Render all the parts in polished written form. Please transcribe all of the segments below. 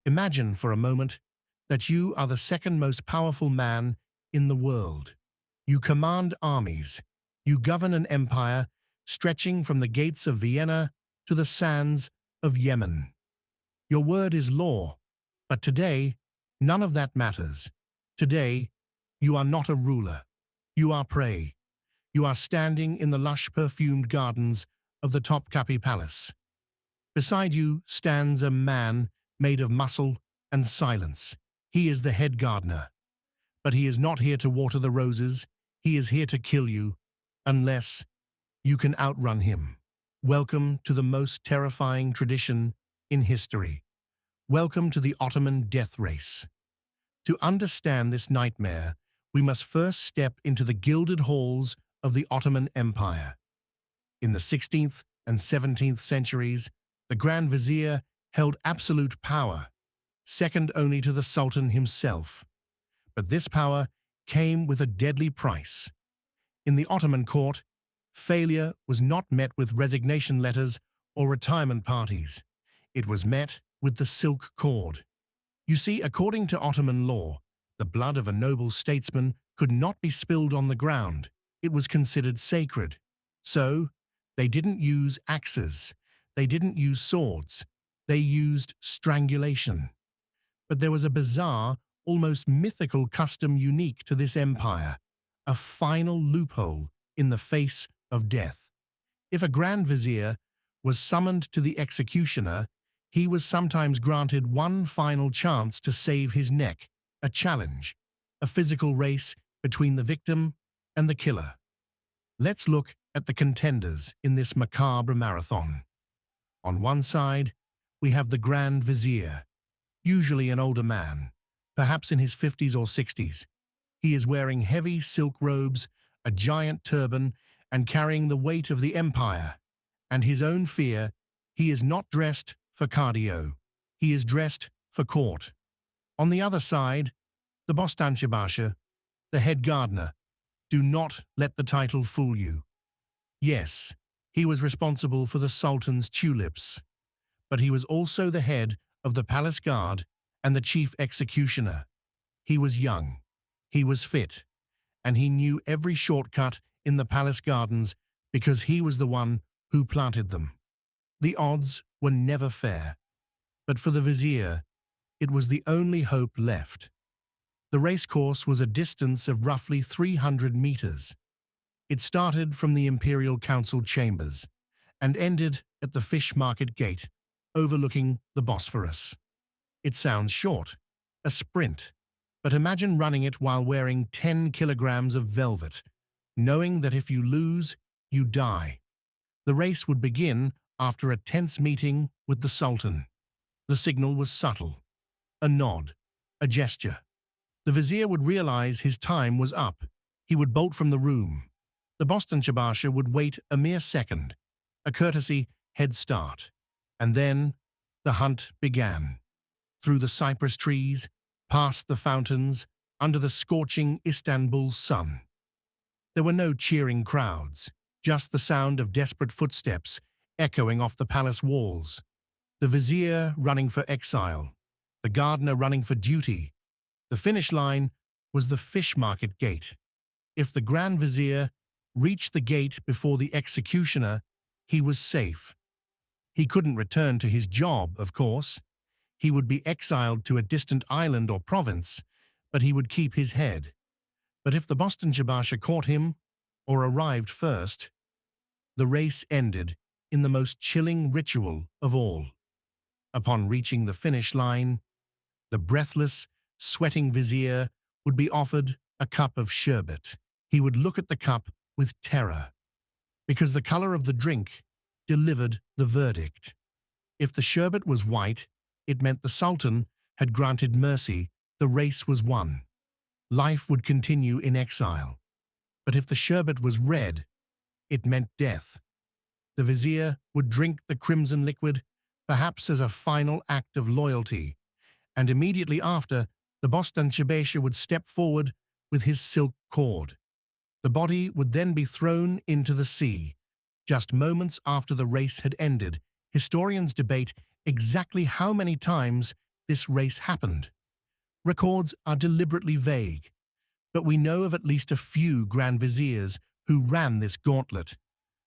Imagine for a moment that you are the second most powerful man in the world. You command armies. You govern an empire stretching from the gates of Vienna to the sands of Yemen. Your word is law, but today, none of that matters. Today, you are not a ruler. You are prey. You are standing in the lush perfumed gardens of the Topkapi Palace. Beside you stands a man made of muscle and silence. He is the head gardener. But he is not here to water the roses. He is here to kill you, unless you can outrun him. Welcome to the most terrifying tradition in history. Welcome to the Ottoman death race. To understand this nightmare, we must first step into the gilded halls of the Ottoman Empire. In the 16th and 17th centuries, the Grand Vizier held absolute power, second only to the Sultan himself. But this power came with a deadly price. In the Ottoman court, failure was not met with resignation letters or retirement parties. It was met with the silk cord. You see, according to Ottoman law, the blood of a noble statesman could not be spilled on the ground. It was considered sacred. So, they didn't use axes. They didn't use swords. They used strangulation. But there was a bizarre, almost mythical custom unique to this empire, a final loophole in the face of death. If a Grand Vizier was summoned to the executioner, he was sometimes granted one final chance to save his neck, a challenge, a physical race between the victim and the killer. Let's look at the contenders in this macabre marathon. On one side, we have the Grand Vizier, usually an older man, perhaps in his 50s or 60s. He is wearing heavy silk robes, a giant turban, and carrying the weight of the empire. And his own fear, he is not dressed for cardio. He is dressed for court. On the other side, the Bostancıbaşı, the head gardener. Do not let the title fool you. Yes, he was responsible for the Sultan's tulips, but he was also the head of the palace guard and the chief executioner. He was young, he was fit, and he knew every shortcut in the palace gardens because he was the one who planted them. The odds were never fair, but for the vizier, it was the only hope left. The racecourse was a distance of roughly 300 meters. It started from the Imperial Council chambers and ended at the fish market gate, overlooking the Bosphorus. It sounds short, a sprint, but imagine running it while wearing 10 kilograms of velvet, knowing that if you lose, you die. The race would begin after a tense meeting with the Sultan. The signal was subtle, a nod, a gesture. The vizier would realize his time was up. He would bolt from the room. The Bostancıbaşı would wait a mere second, a courtesy head start. And then the hunt began. Through the cypress trees, past the fountains, under the scorching Istanbul sun. There were no cheering crowds, just the sound of desperate footsteps echoing off the palace walls. The vizier running for exile, the gardener running for duty. The finish line was the fish market gate. If the Grand Vizier reached the gate before the executioner, he was safe. He couldn't return to his job, of course. He would be exiled to a distant island or province, but he would keep his head. But if the Bostancıbaşı caught him, or arrived first, the race ended in the most chilling ritual of all. Upon reaching the finish line, the breathless, sweating vizier would be offered a cup of sherbet. He would look at the cup with terror, because the color of the drink delivered the verdict. If the sherbet was white, it meant the Sultan had granted mercy, the race was won. Life would continue in exile. But if the sherbet was red, it meant death. The vizier would drink the crimson liquid, perhaps as a final act of loyalty, and immediately after, the Bostancıbaşı would step forward with his silk cord. The body would then be thrown into the sea. Just moments after the race had ended, historians debate exactly how many times this race happened. Records are deliberately vague, but we know of at least a few Grand Viziers who ran this gauntlet.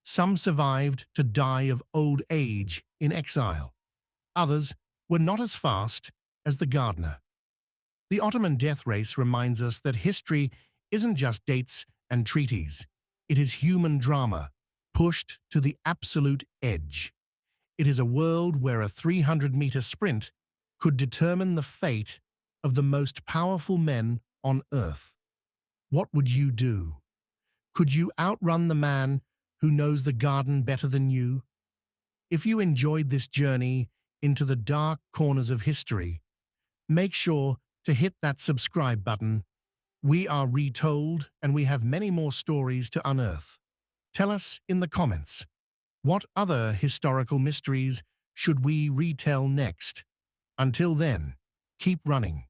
Some survived to die of old age in exile. Others were not as fast as the gardener. The Ottoman death race reminds us that history isn't just dates and treaties. It is human drama, pushed to the absolute edge. It is a world where a 300-meter sprint could determine the fate of the most powerful men on Earth. What would you do? Could you outrun the man who knows the garden better than you? If you enjoyed this journey into the dark corners of history, make sure to hit that subscribe button. We are Retold, and we have many more stories to unearth. Tell us in the comments, what other historical mysteries should we retell next? Until then, keep running.